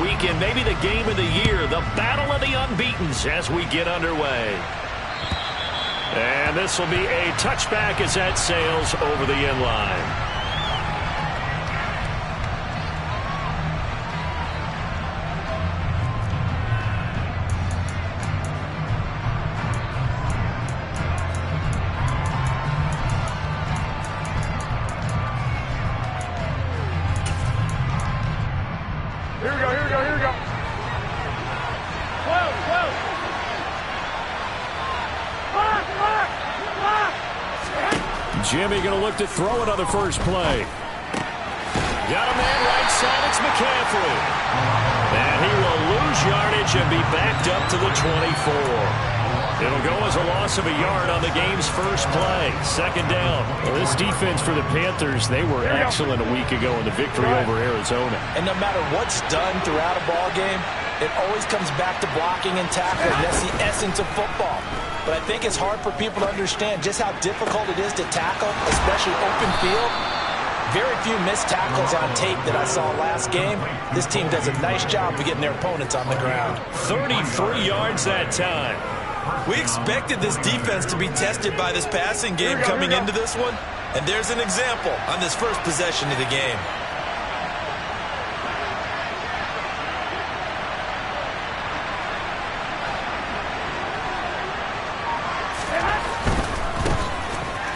weekend, maybe the game of the year, the battle of the unbeatens as we get underway. And this will be a touchback as that sails over the end line. Jimmy going to look to throw it on the first play. Got a man right side. It's McCaffrey. And he will lose yardage and be backed up to the 24. It'll go as a loss of a yard on the game's first play. Second down. Well, this defense for the Panthers, they were excellent a week ago in the victory over Arizona. And no matter what's done throughout a ball game, it always comes back to blocking and tackling. That's the essence of football. But I think it's hard for people to understand just how difficult it is to tackle, especially open field. Very few missed tackles on tape that I saw last game. This team does a nice job of getting their opponents on the ground. 33 yards that time. We expected this defense to be tested by this passing game coming into this one. And there's an example on this first possession of the game.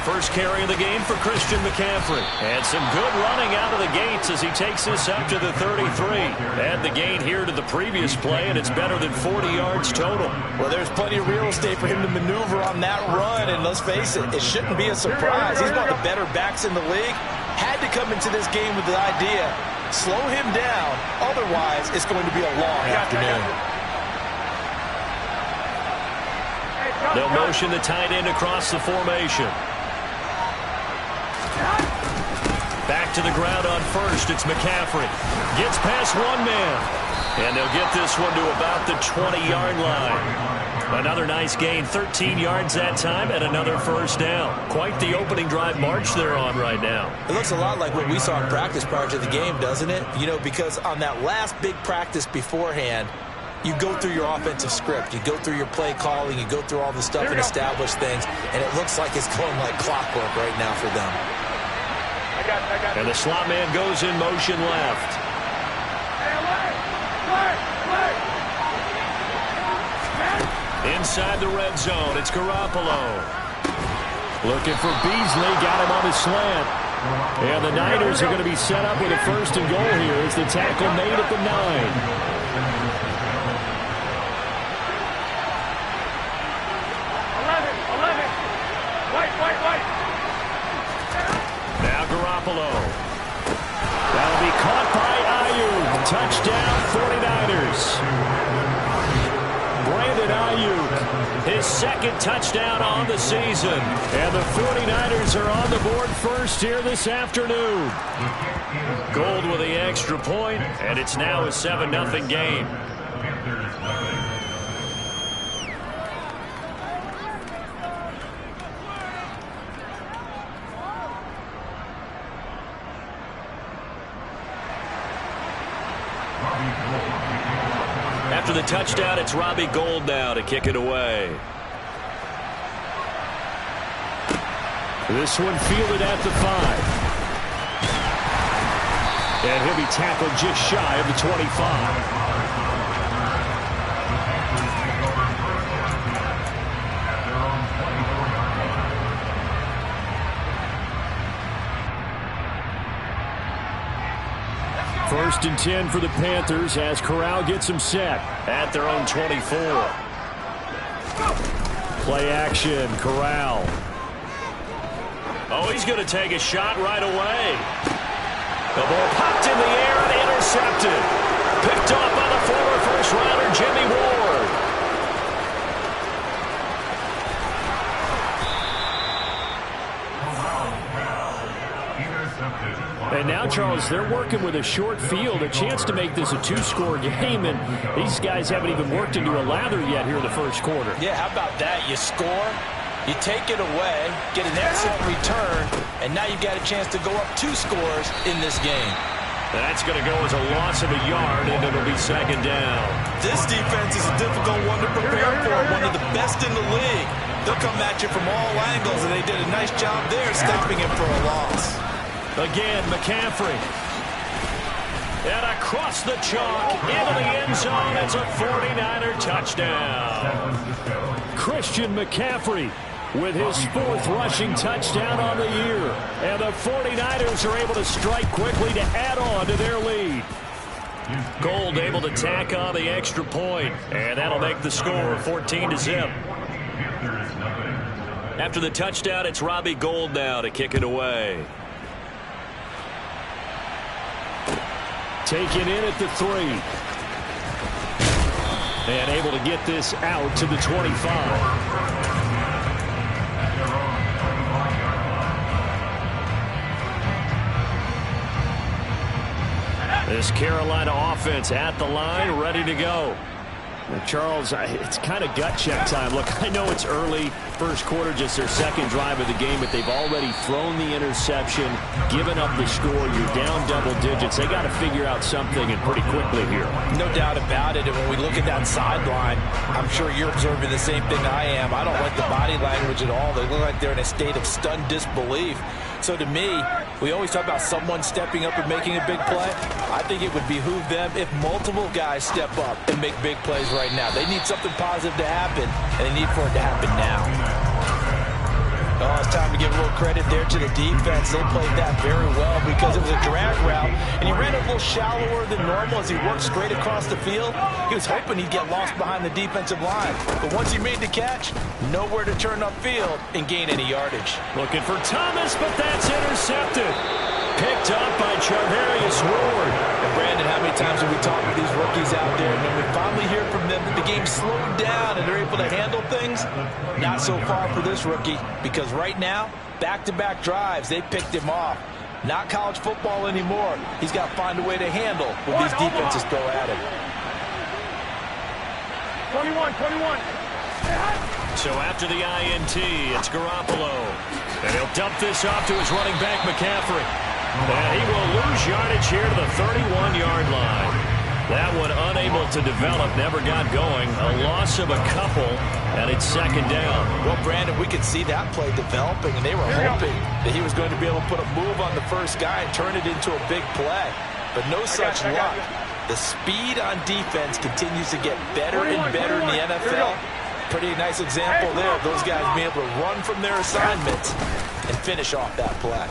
First carry of the game for Christian McCaffrey. And some good running out of the gates as he takes this up to the 33. Add the gain here to the previous play, and it's better than 40 yards total. Well, there's plenty of real estate for him to maneuver on that run, and let's face it, it shouldn't be a surprise. He's one of the better backs in the league. Had to come into this game with the idea, slow him down, otherwise it's going to be a long afternoon. They'll motion the tight end across the formation. Back to the ground on first. It's McCaffrey. Gets past one man. And they'll get this one to about the 20-yard line. Another nice gain. 13 yards that time and another first down. Quite the opening drive march they're on right now. It looks a lot like what we saw in practice prior to the game, doesn't it? You know, because on that last big practice beforehand, you go through your offensive script. You go through your play calling. You go through all the stuff and establish things. And it looks like it's going like clockwork right now for them. And the slot man goes in motion left. Inside the red zone, it's Garoppolo. Looking for Beasley, got him on his slant. And the Niners are going to be set up with a first and goal here as the tackle made at the 9. Now Garoppolo. That'll be caught by Ayuk. Touchdown 49ers. Brandon Ayuk, his second touchdown on the season. And the 49ers are on the board first here this afternoon. Gold with the extra point, and it's now a 7-0 game. After the touchdown, it's Robbie Gould now to kick it away. This one fielded at the 5. And he'll be tackled just shy of the 25. First and 10 for the Panthers as Corral gets them set at their own 24. Play action, Corral. Oh, he's going to take a shot right away. The ball popped in the air and intercepted. Picked off by the former first-rounder Jimmy Ward. And now, Charles, they're working with a short field, a chance to make this a 2-score game, and these guys haven't even worked into a lather yet here in the first quarter. Yeah, how about that? You score, you take it away, get an excellent return, and now you've got a chance to go up 2 scores in this game. That's going to go as a loss of a yard, and it'll be second down. This defense is a difficult one to prepare for, one of the best in the league. They'll come at you from all angles, and they did a nice job there stopping him for a loss. Again, McCaffrey. And across the chalk, into the end zone, it's a 49er touchdown. Christian McCaffrey with his 4th rushing touchdown on the year. And the 49ers are able to strike quickly to add on to their lead. Gold able to tack on the extra point, and that'll make the score 14-0. After the touchdown, it's Robbie Gould now to kick it away. Taken in at the 3. And able to get this out to the 25. This Carolina offense at the line, ready to go. Charles, it's kind of gut check time. Look, I know it's early, first quarter, just their second drive of the game, but they've already thrown the interception, given up the score. You're down double digits. They got to figure out something, and pretty quickly here. No doubt about it. And when we look at that sideline, I'm sure you're observing the same thing I am. I don't like the body language at all. They look like they're in a state of stunned disbelief. So to me, we always talk about someone stepping up and making a big play. I think it would behoove them if multiple guys step up and make big plays right now. They need something positive to happen, and they need for it to happen now. Oh, it's time to give a little credit there to the defense. They played that very well because it was a drag route, and he ran a little shallower than normal as he worked straight across the field. He was hoping he'd get lost behind the defensive line. But once he made the catch, nowhere to turn upfield and gain any yardage. Looking for Thomas, but that's intercepted. Picked up by Charvarius Ward. And Brandon, how many times have we talked with these rookies out there, and when we finally hear from them that the game slowed down and they're able to handle things? Not so far for this rookie, because right now, back-to-back drives, they picked him off. Not college football anymore. He's got to find a way to handle what these defenses throw at him. 21. So after the INT, it's Garoppolo. And he'll dump this off to his running back, McCaffrey. And he will lose yardage here to the 31-yard line. That one unable to develop, never got going. A loss of a couple, and it's second down. Well, Brandon, we could see that play developing, and they were hoping that he was going to be able to put a move on the first guy and turn it into a big play. But no such luck. The speed on defense continues to get better and better in the NFL. Pretty nice example there of those guys being able to run from their assignments and finish off that play.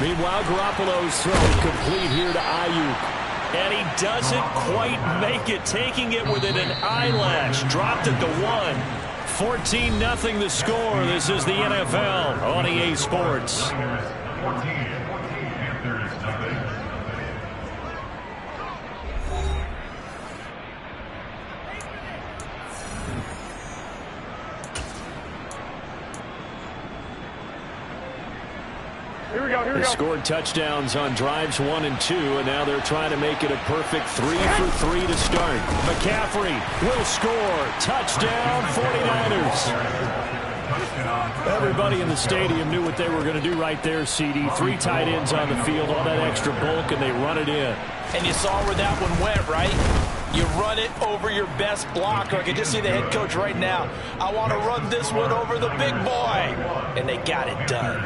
Meanwhile, Garoppolo's throw complete here to Ayuk. And he doesn't quite make it, taking it within an eyelash. Dropped it to 1. 14-0 the score. This is the NFL on EA Sports. They scored touchdowns on drives 1 and 2, and now they're trying to make it a perfect 3 for 3 to start. McCaffrey will score. Touchdown, 49ers. Everybody in the stadium knew what they were going to do right there, CD. 3 tight ends on the field, all that extra bulk, and they run it in. And you saw where that one went, right? You run it over your best blocker. I can just see the head coach right now. I want to run this one over the big boy. And they got it done.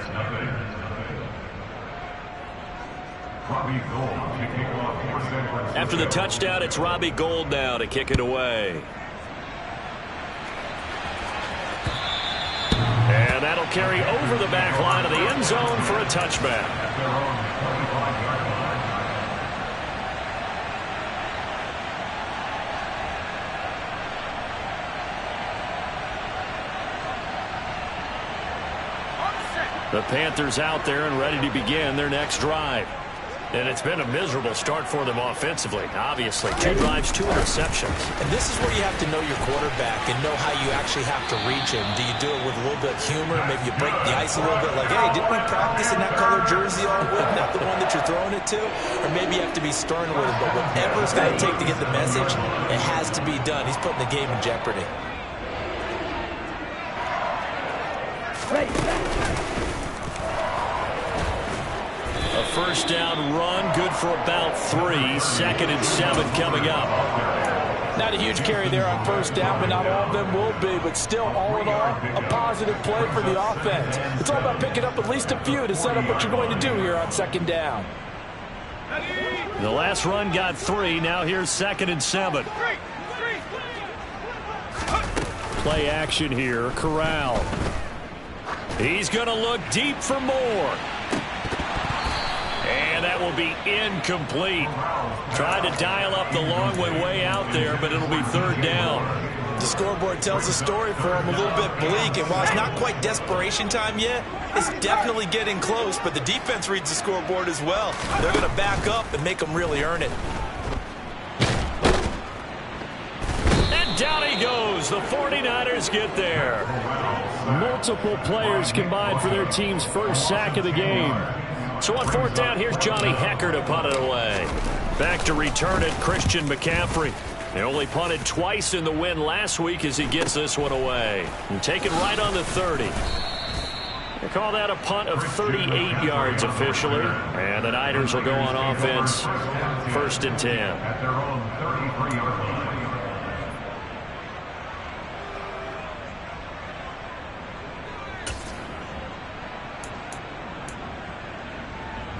After the touchdown, it's Robbie Gould now to kick it away. And that'll carry over the back line of the end zone for a touchback. The Panthers out there and ready to begin their next drive. And it's been a miserable start for them offensively, obviously. 2 drives, 2 interceptions. And this is where you have to know your quarterback and know how you actually have to reach him. Do you do it with a little bit of humor? Maybe you break the ice a little bit like, hey, didn't we practice in that color jersey all week, not the one that you're throwing it to? Or maybe you have to be stern with him. But whatever it's going to take to get the message, it has to be done. He's putting the game in jeopardy. A first down run, good for about 3. 2nd and 7 coming up. Not a huge carry there on first down, but not all of them will be. But still, all in all, a positive play for the offense. It's all about picking up at least a few to set up what you're going to do here on 2nd down. The last run got 3. Now here's 2nd and 7. Play action here. Corral. He's going to look deep for more. And that will be incomplete. Tried to dial up the long one way out there, but it'll be 3rd down. The scoreboard tells a story for him, a little bit bleak, and while it's not quite desperation time yet, it's definitely getting close, but the defense reads the scoreboard as well. They're going to back up and make them really earn it. And down he goes. The 49ers get there. Multiple players combined for their team's first sack of the game. So on 4th down, here's Johnny Hekker to punt it away. Back to return it, Christian McCaffrey. He only punted twice in the win last week as he gets this one away. And taken right on the 30. They call that a punt of 38 yards officially. And the Niners will go on offense. 1st and 10.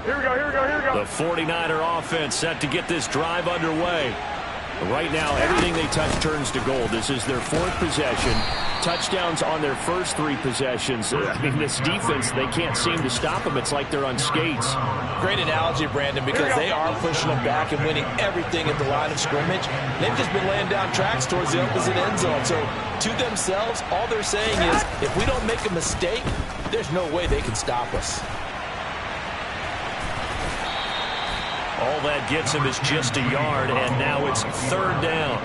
Here we go. The 49er offense set to get this drive underway. Right now, everything they touch turns to gold. This is their 4th possession. Touchdowns on their first 3 possessions. I mean, this defense, they can't seem to stop them. It's like they're on skates. Great analogy, Brandon, because they are pushing them back and winning everything at the line of scrimmage. They've just been laying down tracks towards the opposite end zone. So to themselves, all they're saying is, if we don't make a mistake, there's no way they can stop us. All that gets him is just a yard, and now it's 3rd down.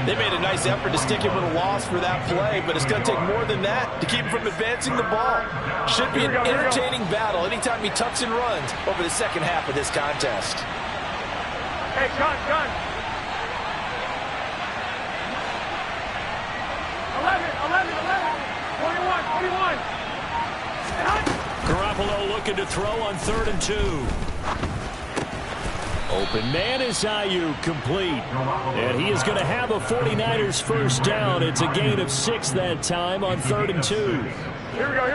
They made a nice effort to stick him with a loss for that play, but it's going to take more than that to keep him from advancing the ball. Should be an entertaining battle anytime he tucks and runs over the second half of this contest. Hey, gun. 11, 21. Garoppolo looking to throw on 3rd and 2. Open man is Ayuk, complete. And he is going to have a 49ers first down. It's a gain of 6 that time on 3rd and 2. Here we go.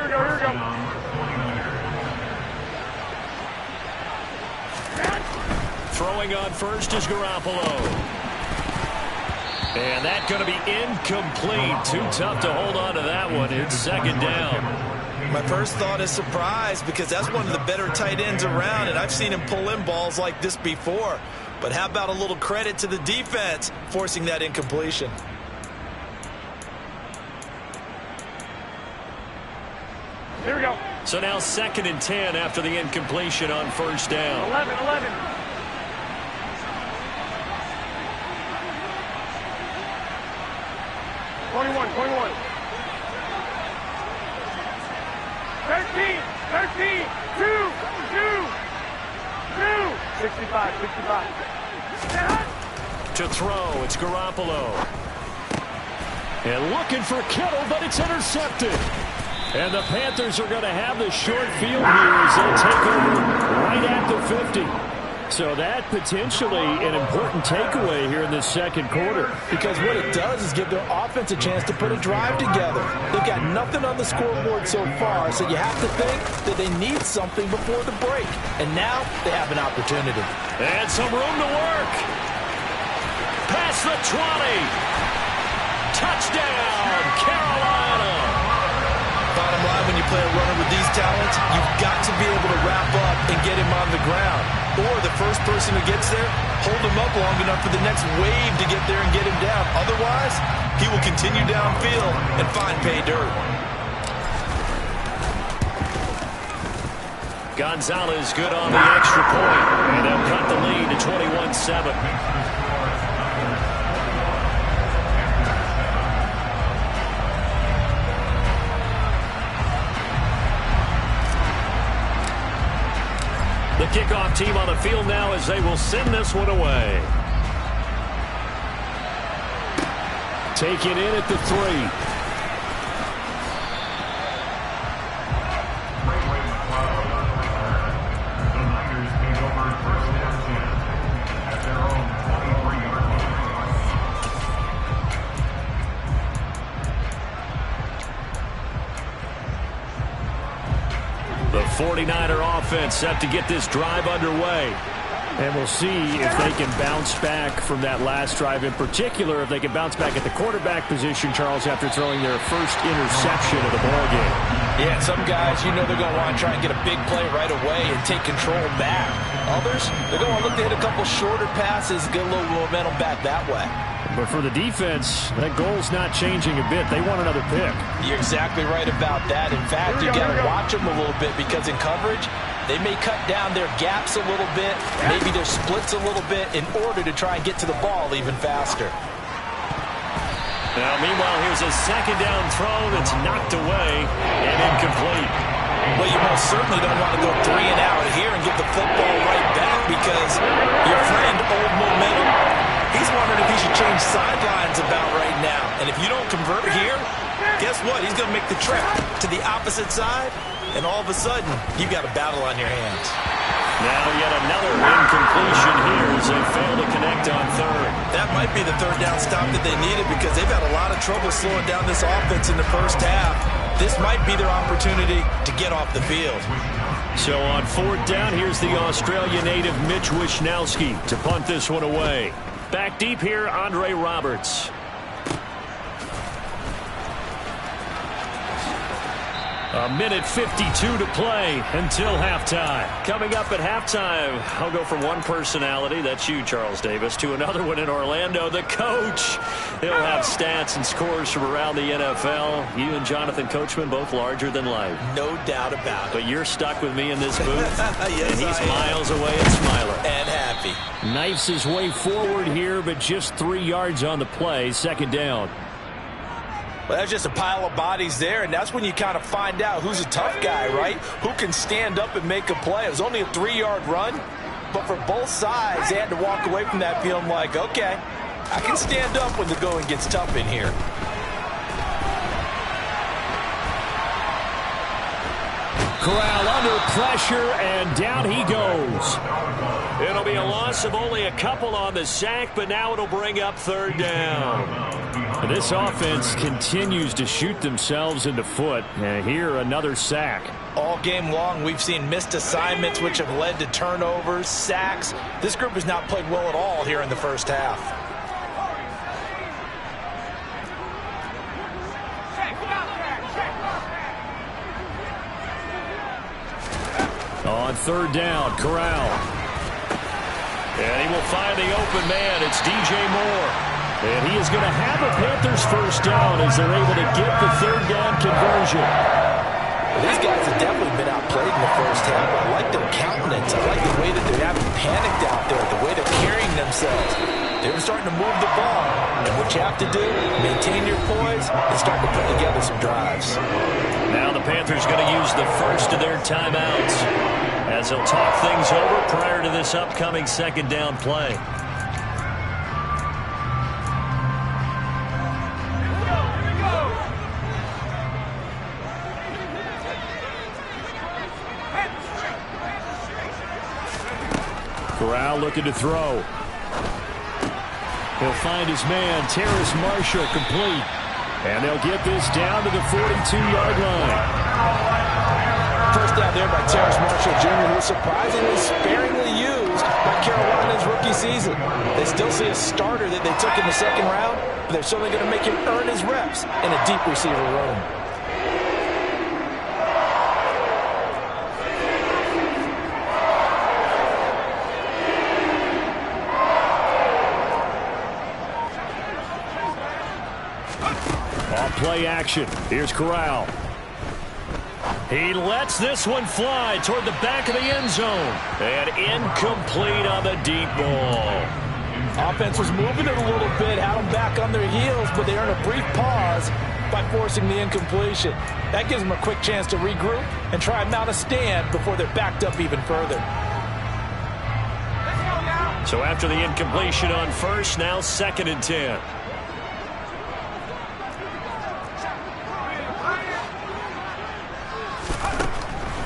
Throwing on first is Garoppolo. And that's going to be incomplete. Too tough to hold on to that one. It's 2nd down. My first thought is surprise, because that's one of the better tight ends around, and I've seen him pull in balls like this before. But how about a little credit to the defense forcing that incompletion? Here we go. So now 2nd and 10 after the incompletion on first down. 11. 21. 13, 2. 65. To throw, it's Garoppolo. And looking for Kittle, but it's intercepted. And the Panthers are going to have the short field here as they'll take over right at the 50. So that potentially an important takeaway here in this 2nd quarter. Because what it does is give their offense a chance to put a drive together. They've got nothing on the scoreboard so far, so you have to think that they need something before the break. And now they have an opportunity. And some room to work. Past the 20. Touchdown, Carolina. Bottom line, when you play a runner with these talents, you've got to be able to wrap up and get him on the ground. Or the first person who gets there, hold him up long enough for the next wave to get there and get him down. Otherwise, he will continue downfield and find pay dirt. Gonzalez good on the extra point. And they'll cut the lead to 21-7. The kickoff team on the field now as they will send this one away. Taken in at the 3. 49er offense set to get this drive underway. And we'll see if they can bounce back from that last drive, in particular if they can bounce back at the quarterback position, Charles, after throwing their first interception of the ballgame. Yeah, some guys, you know they're going to want to try and get a big play right away and take control back. Others, they're going to look to hit a couple shorter passes, get a little momentum back that way. But for the defense, that goal's not changing a bit. They want another pick. You're exactly right about that. In fact, you got to watch them a little bit because in coverage, they may cut down their gaps a little bit, maybe their splits a little bit in order to try and get to the ball even faster. Now, meanwhile, here's a second down throw that's knocked away and incomplete. Well, you most certainly don't want to go 3 and out here and get the football right back because your friend, Old Momentum, he's wondering if he should change sidelines about right now. And if you don't convert here, guess what? He's going to make the trip to the opposite side, and all of a sudden, you've got a battle on your hands. Now yet another incompletion here as they fail to connect on third. That might be the third down stop that they needed because they've had a lot of trouble slowing down this offense in the first half. This might be their opportunity to get off the field. So on fourth down, here's the Australia native Mitch Wishnowsky to punt this one away. Back deep here, Andre Roberts. A minute 52 to play until halftime. Coming up at halftime, I'll go from one personality, that's you, Charles Davis, to another one in Orlando, the coach. He'll have stats and scores from around the NFL. You and Jonathan Coachman, both larger than life. No doubt about it. But you're stuck with me in this booth, Yes, and he's I am. miles away and smiling. And happy. Knifes his way forward here, but just 3 yards on the play. Second down. Well, that's just a pile of bodies there, and that's when you kind of find out who's a tough guy, right? Who can stand up and make a play. It was only a 3-yard run, but for both sides, they had to walk away from that feeling like, okay, I can stand up when the going gets tough in here. Corral under pressure, and down he goes. It'll be a loss of only a couple on the sack, but now it'll bring up third down. This offense continues to shoot themselves in the foot. And here, another sack. All game long, we've seen missed assignments, which have led to turnovers, sacks. This group has not played well at all here in the first half. On third down, Corral. And he will find the open man. It's DJ Moore. And he is going to have a Panthers first down as they're able to get the third down conversion. Well, these guys have definitely been outplayed in the first half. I like their countenance. I like the way that they haven't panicked out there, the way they're carrying themselves. They're starting to move the ball. And what you have to do, maintain your poise and start to put together some drives. Now the Panthers going to use the first of their timeouts as they'll talk things over prior to this upcoming second down play. Corral looking to throw. He'll find his man, Terrace Marshall, complete. And they'll get this down to the 42-yard line. First down there by Terrace Marshall Jr., who was surprisingly sparingly used by Carolina's rookie season. They still see a starter that they took in the second round, but they're certainly going to make him earn his reps in a deep receiver room. Play action. Here's Corral. He lets this one fly toward the back of the end zone. And incomplete on the deep ball. Offense was moving it a little bit, had them back on their heels, but they earned a brief pause by forcing the incompletion. That gives them a quick chance to regroup and try and mount a stand before they're backed up even further. So after the incompletion on first, now second and 10.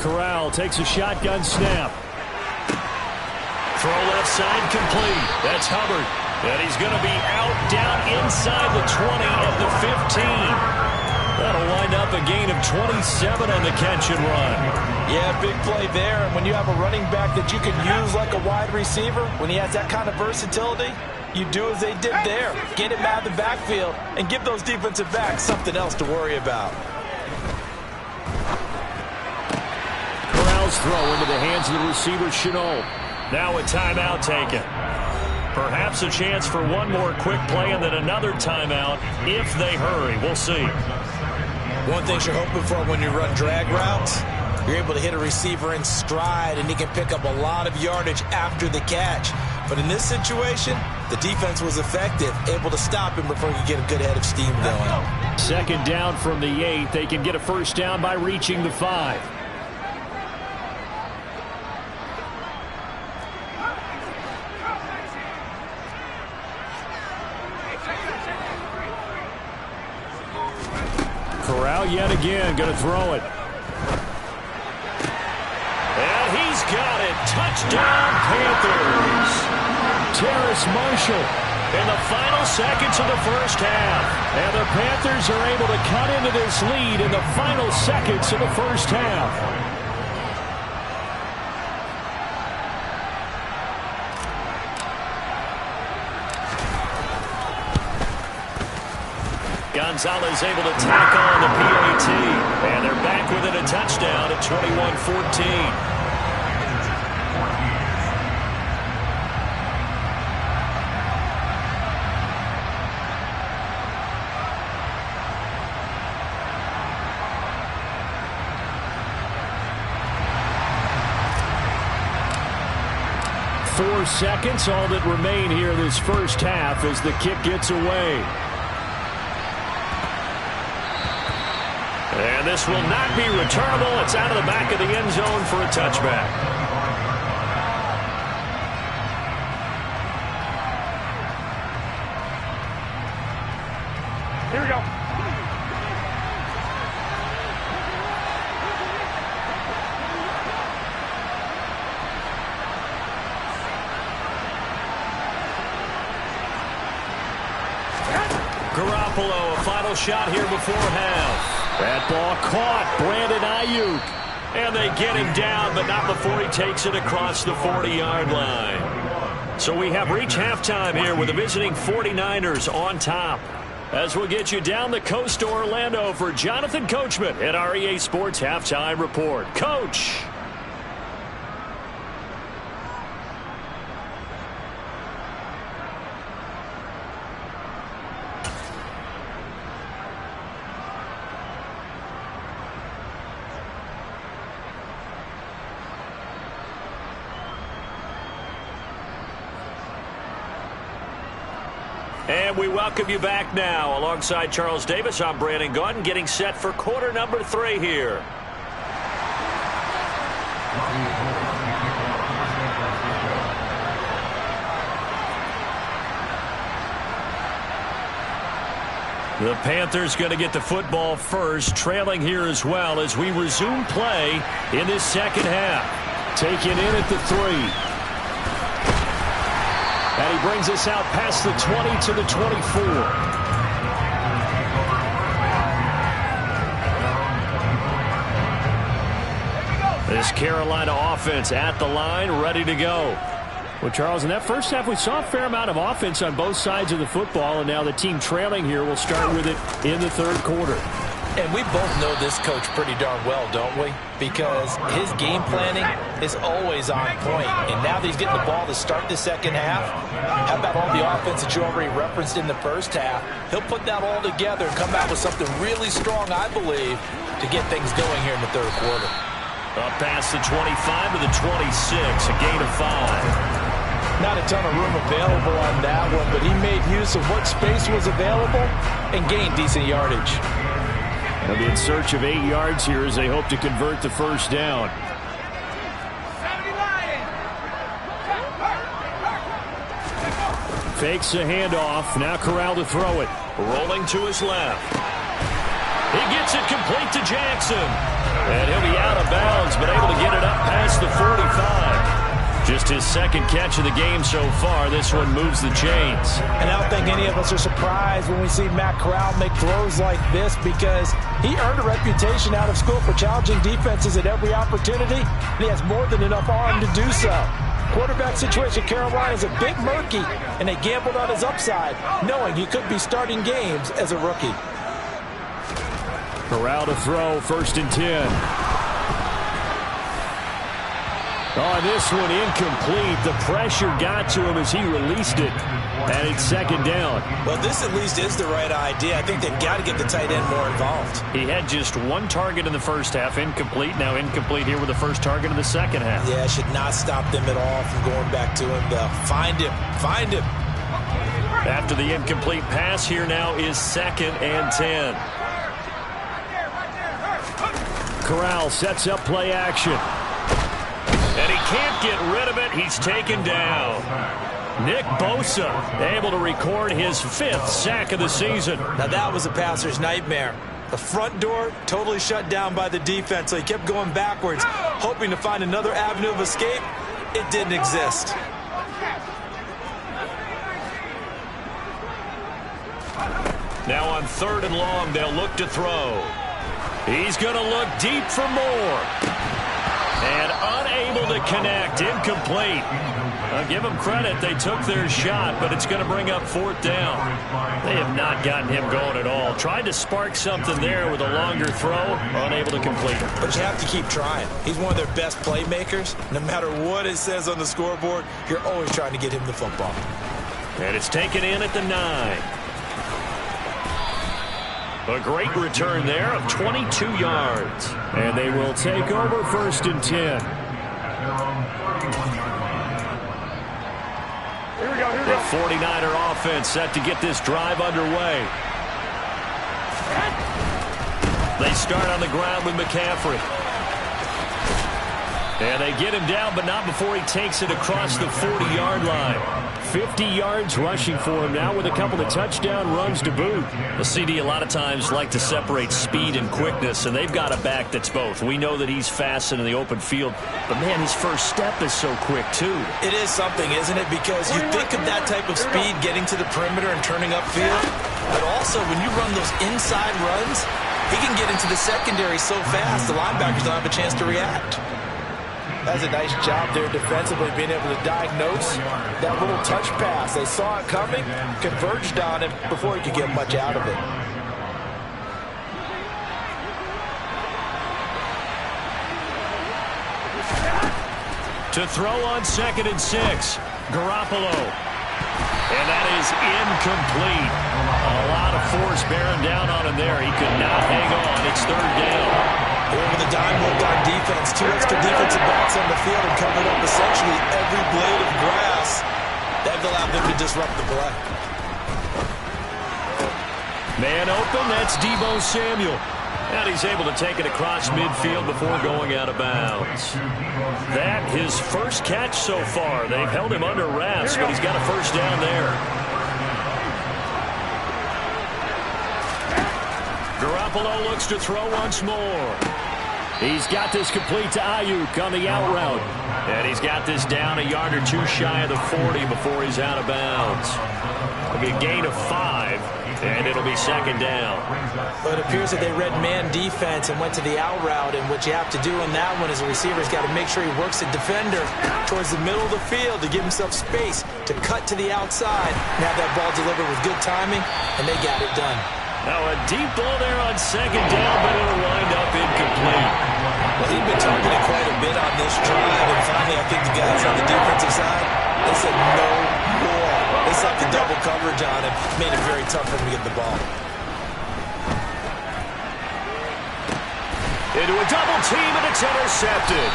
Corral takes a shotgun snap. Throw left side complete. That's Hubbard. And he's going to be out down inside the 20 at the 15. That'll wind up a gain of 27 on the catch and run. Yeah, big play there. And when you have a running back that you can use like a wide receiver, when he has that kind of versatility, you do as they did there. Get him out of the backfield and give those defensive backs something else to worry about. Corral's throw into the hands of the receiver, Shenault. Now a timeout taken. Perhaps a chance for one more quick play and then another timeout if they hurry. We'll see. One thing you're hoping for when you run drag routes, you're able to hit a receiver in stride and he can pick up a lot of yardage after the catch. But in this situation, the defense was effective, able to stop him before he could get a good head of steam going. Second down from the 8. They can get a first down by reaching the 5. Corral yet again going to throw it. And he's got it. Touchdown, Panthers. Terrace Marshall In the final seconds of the first half. And the Panthers are able to cut into this lead in the final seconds of the first half. Gonzalez able to tackle on the PAT. And they're back within a touchdown at 21-14. Four seconds, all that remain here this first half as the kick gets away. And this will not be returnable. It's out of the back of the end zone for a touchback. Here we go. Garoppolo, a final shot here before half. That ball caught. Brandon Ayuk. And they get him down, but not before he takes it across the 40-yard line. So we have reached halftime here with the visiting 49ers on top. As we'll get you down the coast to Orlando for Jonathan Coachman at our EA Sports Halftime Report. Coach. And we welcome you back now. Alongside Charles Davis, I'm Brandon Gaudin, getting set for quarter number 3 here. The Panthers going to get the football first, trailing here as well as we resume play in this second half. Taken in at the 3. And he brings us out past the 20 to the 24. This Carolina offense at the line, ready to go. Well, Charles, in that first half, we saw a fair amount of offense on both sides of the football, and now the team trailing here will start with it in the third quarter. And we both know this coach pretty darn well, don't we? Because his game planning is always on point. And now that he's getting the ball to start the second half, how about all the offense that you already referenced in the first half? He'll put that all together and come out with something really strong, I believe, to get things going here in the third quarter. Up past the 25 to the 26, a gain of 5. Not a ton of room available on that one, but he made use of what space was available and gained decent yardage. They'll be in search of 8 yards here as they hope to convert the first down. Fakes the handoff. Now Corral to throw it. Rolling to his left. He gets it complete to Jackson. And he'll be out of bounds, but able to get it up past the 45. Just his second catch of the game so far. This one moves the chains. And I don't think any of us are surprised when we see Matt Corral make throws like this, because he earned a reputation out of school for challenging defenses at every opportunity, and he has more than enough arm to do so. Quarterback situation Carolina is a bit murky, and they gambled on his upside, knowing he could be starting games as a rookie. Corral to throw, 1st and 10. Oh, this one incomplete. The pressure got to him as he released it, and it's 2nd down. Well, this at least is the right idea. I think they've got to get the tight end more involved. He had just 1 target in the first half, incomplete. Now incomplete here with the first target in the second half. Yeah, should not stop them at all from going back to him, though. Find him. Find him. After the incomplete pass, here now is 2nd and 10. Corral sets up play action. And he can't get rid of it. He's taken down. Nick Bosa able to record his 5th sack of the season. Now that was a passer's nightmare. The front door totally shut down by the defense, so he kept going backwards, hoping to find another avenue of escape. It didn't exist. Now on 3rd and long, they'll look to throw. He's going to look deep for more. And unable to connect. Incomplete. I'll give them credit. They took their shot, but it's going to bring up 4th down. They have not gotten him going at all. Tried to spark something there with a longer throw. Unable to complete it. But you have to keep trying. He's one of their best playmakers. No matter what it says on the scoreboard, you're always trying to get him the football. And it's taken in at the 9. A great return there of 22 yards. And they will take over 1st and 10. Here we go, here we The go. 49er offense set to get this drive underway. They start on the ground with McCaffrey. And they get him down, but not before he takes it across the 40-yard line. 50 yards rushing for him now with a couple of touchdown runs to boot. The CD a lot of times like to separate speed and quickness, and they've got a back that's both. We know that he's fast in the open field, but, man, his first step is so quick, too. It is something, isn't it? Because you think of that type of speed getting to the perimeter and turning upfield, but also when you run those inside runs, he can get into the secondary so fast the linebackers don't have a chance to react. That's a nice job there defensively, being able to diagnose that little touch pass. They saw it coming, converged on him before he could get much out of it. To throw on 2nd and 6, Garoppolo. And that is incomplete. A lot of force bearing down on him there. He could not hang on. It's 3rd down. With the dime worked on defense, 2 extra defensive backs on the field and covered up essentially every blade of grass. That allowed them to disrupt the play. Man open, that's Deebo Samuel. And he's able to take it across midfield before going out of bounds. That his first catch so far. They've held him under wraps, but he's got a 1st down there. Garoppolo looks to throw once more. He's got this complete to Ayuk on the out route. And he's got this down a yard or 2 shy of the 40 before he's out of bounds. It'll be a gain of 5, and it'll be 2nd down. But it appears that they read man defense and went to the out route, and what you have to do in that one as a receiver's got to make sure he works the defender towards the middle of the field to give himself space to cut to the outside and have that ball delivered with good timing, and they got it done. Now a deep ball there on 2nd down, but it'll wind up incomplete. Well, he'd been targeted quite a bit on this drive, and finally I think the guys on the defensive side, they said no more. They slapped the double coverage on him, made it very tough for him to get the ball. Into a double team, and it's intercepted.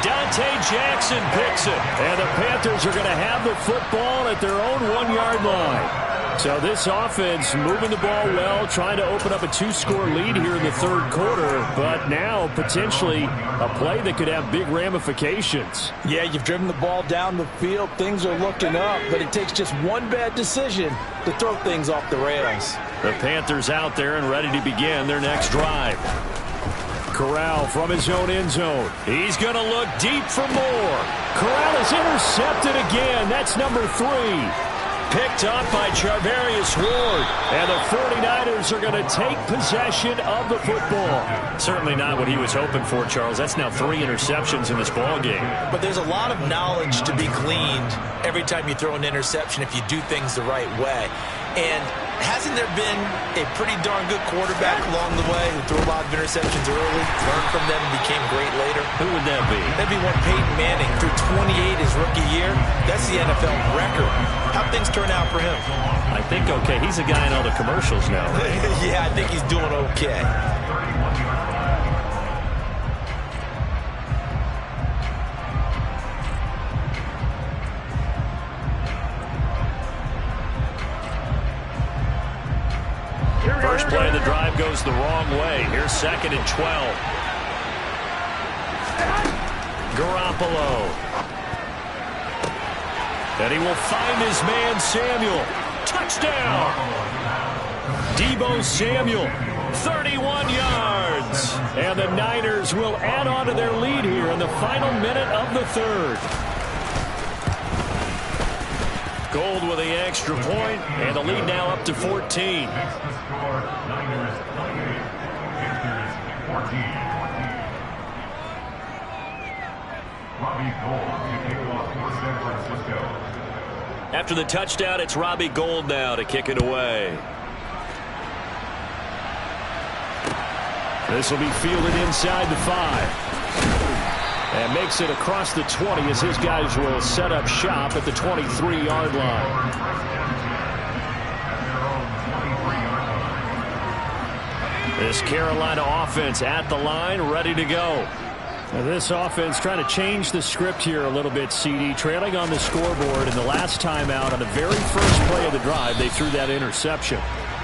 Dante Jackson picks it. And the Panthers are going to have the football at their own 1-yard line. So this offense moving the ball well, trying to open up a 2-score lead here in the 3rd quarter, but now potentially a play that could have big ramifications. Yeah, you've driven the ball down the field. Things are looking up, but it takes just one bad decision to throw things off the rails. The Panthers out there and ready to begin their next drive. Corral from his own end zone. He's going to look deep for more. Corral is intercepted again. That's number 3. Picked up by Charvarius Ward. And the 49ers are going to take possession of the football. Certainly not what he was hoping for, Charles. That's now 3 interceptions in this ball game. But there's a lot of knowledge to be gleaned every time you throw an interception if you do things the right way. And hasn't there been a pretty darn good quarterback along the way who threw a lot of interceptions early, learned from them, and became great later? Who would that be? That'd be one Peyton Manning. Threw 28 his rookie year. That's the NFL record. How'd things turn out for him? I think okay. He's a guy in all the commercials now, right? Yeah, I think he's doing okay. First play of the drive goes the wrong way. Here's 2nd and 12. Garoppolo. And he will find his man Samuel. Touchdown! Deebo Samuel, 31 yards. And the Niners will add on to their lead here in the final minute of the 3rd. Gold with the extra point, and the lead now up to 14. After the touchdown, it's Robbie Gould now to kick it away. This will be fielded inside the 5. And makes it across the 20 as his guys will set up shop at the 23-yard line. This Carolina offense at the line, ready to go. Now this offense trying to change the script here a little bit, CD. Trailing on the scoreboard, and the last time out on the very first play of the drive, they threw that interception.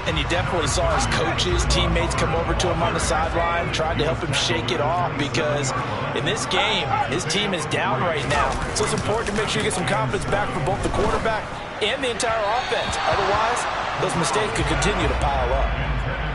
And you definitely saw his coaches, teammates come over to him on the sideline, trying to help him shake it off, because in this game, his team is down right now. So it's important to make sure you get some confidence back for both the quarterback and the entire offense. Otherwise, those mistakes could continue to pile up.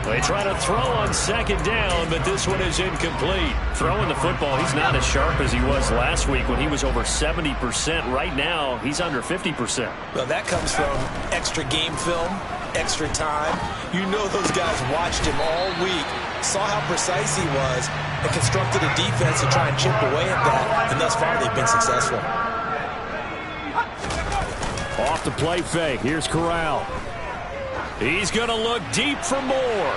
They try to throw on 2nd down, but this one is incomplete. Throwing the football, he's not as sharp as he was last week when he was over 70%. Right now, he's under 50%. Well, that comes from extra game film, extra time. You know those guys watched him all week, saw how precise he was, and constructed a defense to try and chip away at that. And thus far, they've been successful. Off the play fake. Here's Corral. He's going to look deep for more.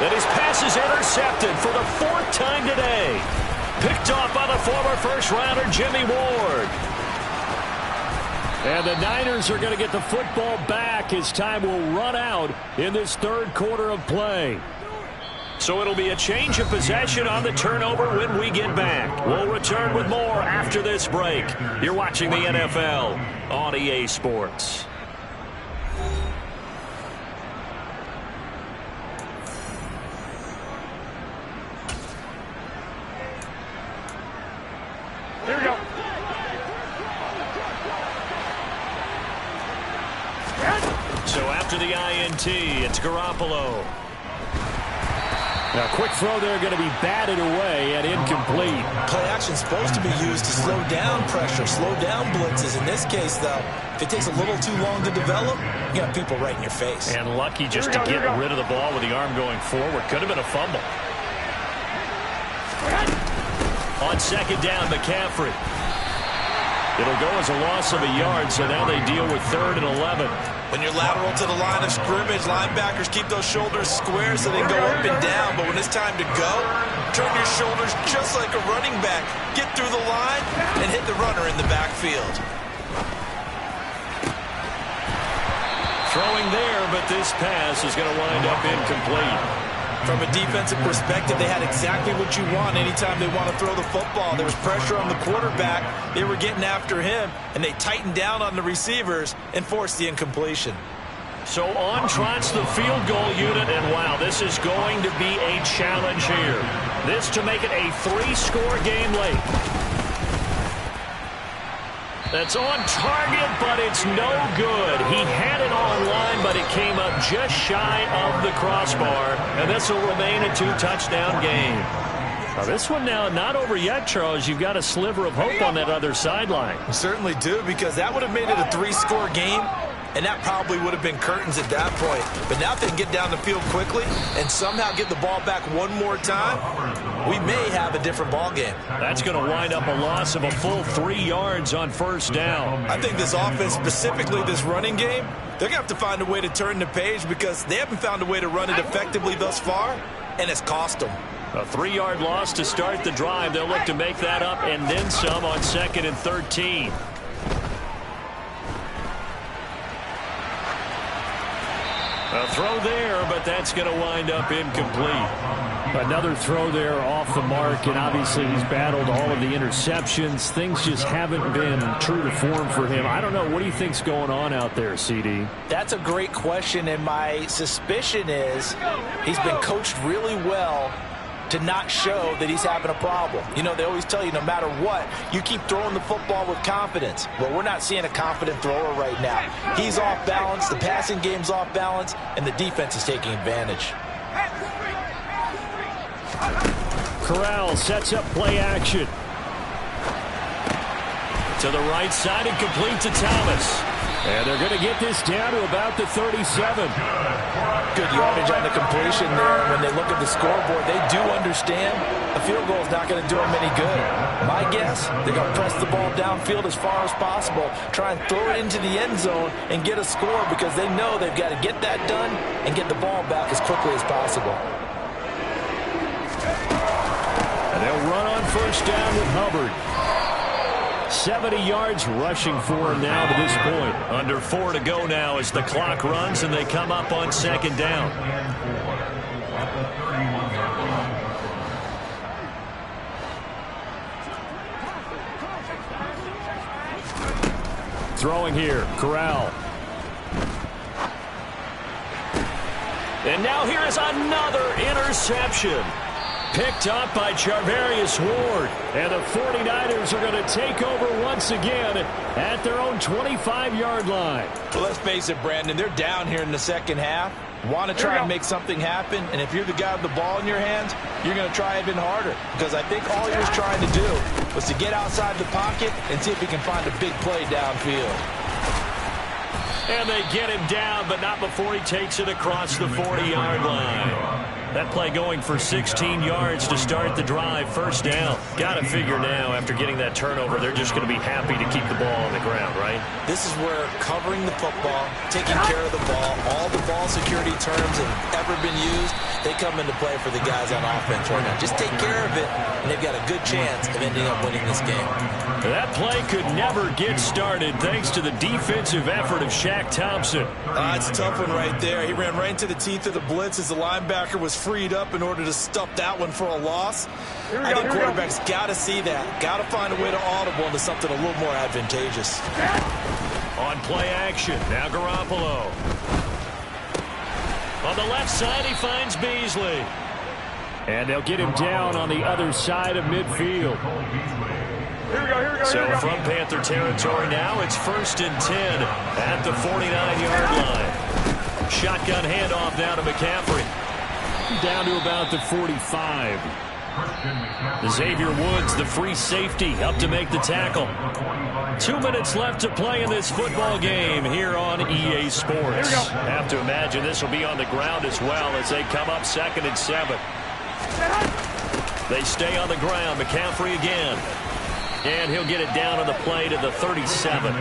And his pass is intercepted for the 4th time today. Picked off by the former first-rounder Jimmy Ward. And the Niners are going to get the football back as time will run out in this 3rd quarter of play. So it'll be a change of possession on the turnover when we get back. We'll return with more after this break. You're watching the NFL on EA Sports. Here we go. So after the INT, it's Garoppolo. Now, quick throw there going to be batted away and incomplete. Play action is supposed to be used to slow down pressure, slow down blitzes. In this case, though, if it takes a little too long to develop, you got people right in your face. And lucky just to get rid of the ball with the arm going forward. Could have been a fumble. On 2nd down, McCaffrey. It'll go as a loss of a yard, so now they deal with 3rd and 11. When you're lateral to the line of scrimmage, linebackers keep those shoulders square so they can go up and down. But when it's time to go, turn your shoulders just like a running back. Get through the line and hit the runner in the backfield. Throwing there, but this pass is going to wind up incomplete. From a defensive perspective, they had exactly what you want anytime they want to throw the football. There was pressure on the quarterback. They were getting after him, and they tightened down on the receivers and forced the incompletion. So on trots the field goal unit, and wow, this is going to be a challenge here. This to make it a 3-score game late. That's on target, but it's no good. He had it on line, but it came up just shy of the crossbar, and this will remain a 2-touchdown game. Now this one now not over yet, Charles. You've got a sliver of hope on that other sideline. We certainly do, because that would have made it a 3-score game, and that probably would have been curtains at that point. But now if they can get down the field quickly and somehow get the ball back one more time, we may have a different ball game. That's going to wind up a loss of a full 3 yards on first down. I think this offense, specifically this running game, they're going to have to find a way to turn the page, because they haven't found a way to run it effectively thus far, and it's cost them. A 3-yard loss to start the drive. They'll look to make that up and then some on 2nd and 13. A throw there, but that's going to wind up incomplete. Another throw there off the mark, and obviously he's battled all of the interceptions. Things just haven't been true to form for him. I don't know. What do you think's going on out there, CD? That's a great question, and my suspicion is he's been coached really well to not show that he's having a problem. You know, they always tell you no matter what, you keep throwing the football with confidence. Well, we're not seeing a confident thrower right now. He's off balance, the passing game's off balance, and the defense is taking advantage. Corral sets up play action. To the right side and complete to Thomas. And they're going to get this down to about the 37. Good yardage on the completion there. When they look at the scoreboard, they do understand a field goal is not going to do them any good. My guess, they're going to press the ball downfield as far as possible, try and throw it into the end zone and get a score, because they know they've got to get that done and get the ball back as quickly as possible. And they'll run on first down with Hubbard. 70 yards rushing for him now to this point. Under 4 to go now as the clock runs and they come up on 2nd down. Throwing here, Corral. And now here is another interception. Picked up by Charvarius Ward. And the 49ers are going to take over once again at their own 25-yard line. Well, let's face it, Brandon, they're down here in the second half. Want to try and make something happen, and if you're the guy with the ball in your hands, you're going to try even harder, because I think all he was trying to do was to get outside the pocket and see if he can find a big play downfield. And they get him down, but not before he takes it across the 40-yard line. That play going for 16 yards to start the drive. First down. Got to figure now, after getting that turnover, they're just going to be happy to keep the ball on the ground, right? This is where covering the football, taking care of the ball, all the ball security terms have ever been used, they come into play for the guys on offense right now. Just take care of it, and they've got a good chance of ending up winning this game. That play could never get started thanks to the defensive effort of Shaq Thompson. It's a tough one right there. He ran right into the teeth of the blitz as the linebacker was freed up in order to stuff that one for a loss. I think quarterbacks got to see that. Got to find a way to audible into something a little more advantageous. On play action, now Garoppolo. On the left side, he finds Beasley. And they'll get him down on the other side of midfield. Here we go. So from Panther territory now, it's 1st and 10 at the 49-yard line. Shotgun handoff now to McCaffrey. Down to about the 45. Xavier Woods, the free safety, up to make the tackle. 2 minutes left to play in this football game here on EA Sports. Have to imagine this will be on the ground as well as they come up 2nd and 7. They stay on the ground. McCaffrey again. And he'll get it down on the play to the 37.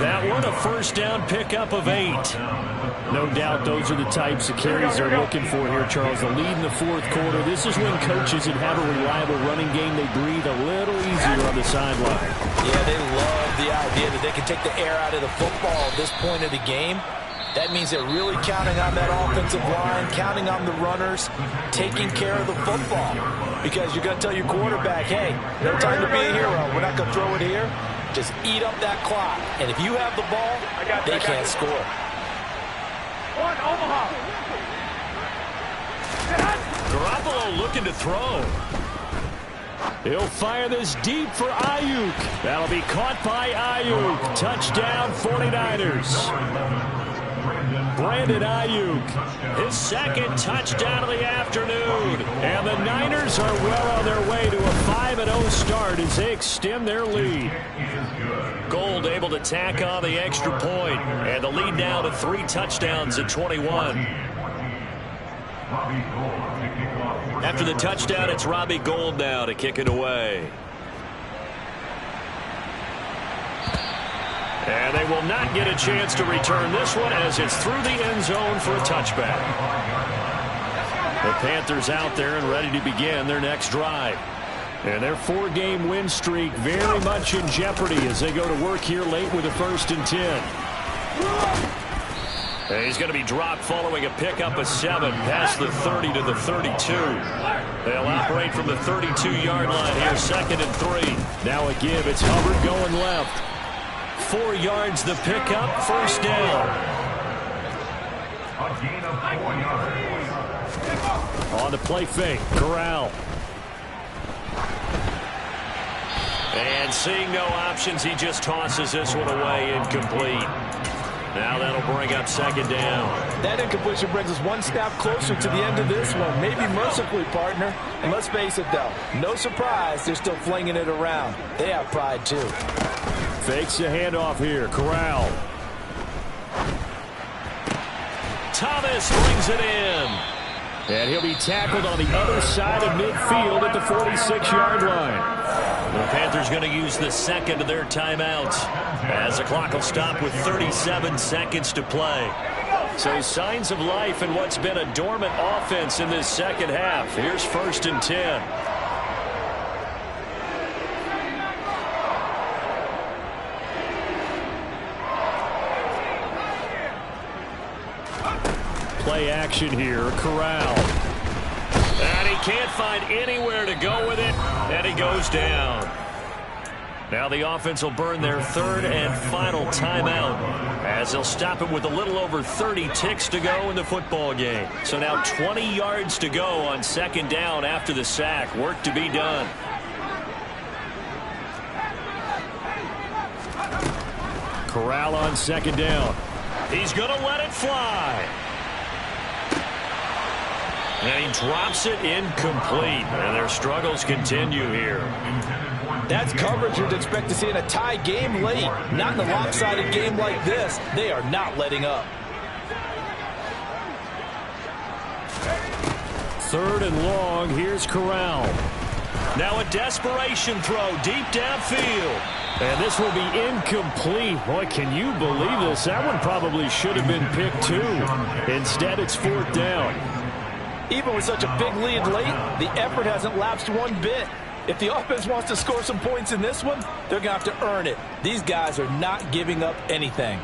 That one a first down pickup of 8. No doubt those are the types of carries they're looking for here, Charles. The lead in the 4th quarter. This is when coaches that have a reliable running game, they breathe a little easier on the sideline. Yeah, they love the idea that they can take the air out of the football at this point of the game. That means they're really counting on that offensive line, counting on the runners, taking care of the football. Because you're going to tell your quarterback, hey, no time to be a hero. We're not going to throw it here. Just eat up that clock. And if you have the ball, they can't score. One, Omaha. Garoppolo looking to throw. He'll fire this deep for Ayuk. That'll be caught by Ayuk. Touchdown 49ers. Brandon Ayuk, his second touchdown of the afternoon. And the Niners are well on their way to a 5-0 start as they extend their lead. Gould able to tack on the extra point, and the lead now to 3 touchdowns at 21. After the touchdown, it's Robbie Gould now to kick it away. And they will not get a chance to return this one as it's through the end zone for a touchback. The Panthers out there and ready to begin their next drive. And their 4-game win streak very much in jeopardy as they go to work here late with a 1st and 10. And he's going to be dropped following a pickup of 7 past the 30 to the 32. They'll operate from the 32-yard line here, 2nd and 3. Now a give. It's Hubbard going left. 4 yards the pickup, 1st down. On the play fake, Corral. And seeing no options, he just tosses this one away, incomplete. Now that'll bring up 2nd down. That incompletion brings us one step closer to the end of this one. Maybe mercifully, partner. And let's face it, though, no surprise, they're still flinging it around. They have pride, too. Fakes the handoff here. Corral. Thomas brings it in. And he'll be tackled on the other side of midfield at the 46-yard line. The Panthers going to use the 2nd of their timeouts as the clock will stop with 37 seconds to play. So signs of life in what's been a dormant offense in this second half. Here's 1st and 10. Play action here. Corral. And he can't find anywhere to go with it, and he goes down. Now the offense will burn their 3rd and final timeout as they'll stop it with a little over 30 ticks to go in the football game. So now 20 yards to go on 2nd down after the sack. Work to be done. Corral on 2nd down. He's going to let it fly. And he drops it incomplete. And their struggles continue here. That's coverage you'd expect to see in a tie game late. Not in a lopsided game like this. They are not letting up. 3rd and long. Here's Corral. Now a desperation throw deep downfield. And this will be incomplete. Boy, can you believe this? That one probably should have been picked too. Instead, it's 4th down. Even with such a big lead late, the effort hasn't lapsed one bit. If the offense wants to score some points in this one, they're going to have to earn it. These guys are not giving up anything.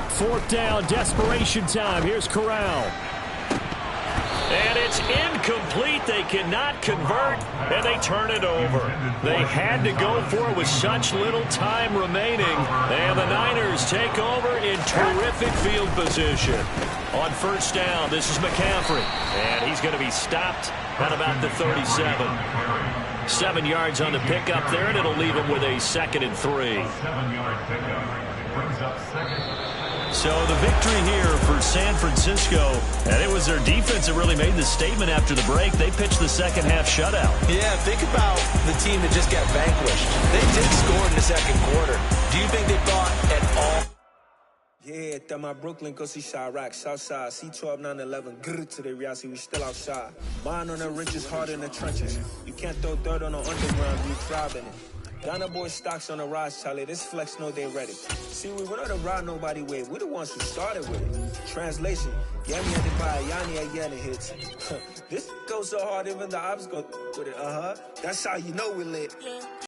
Fourth down, desperation time. Here's Corral. And it's incomplete. They cannot convert, and they turn it over. They had to go for it with such little time remaining. And the Niners take over in terrific field position. On 1st down, this is McCaffrey. And he's going to be stopped at about the 37. 7 yards on the pickup there, and it'll leave him with a 2nd and 3. 7-yard pickup brings up 2nd. So the victory here for San Francisco, and it was their defense that really made the statement after the break. They pitched the second half shutout. Yeah, think about the team that just got vanquished. They did score in the 2nd quarter. Do you think they thought at all? Yeah, that my Brooklyn go see Chirac, Southside, C12, 911, grrr to the reality, we still outside. Mine on the riches, hard in the trenches. You can't throw dirt on the underground, you thrive in it. Ghana boy stocks on the rise, Charlie. This flex know they ready. See, we not to ride nobody with. We the ones who started with it. Translation: Yami had to buy Yanni again hits. This goes so hard, even the ops go with it. That's how you know we lit.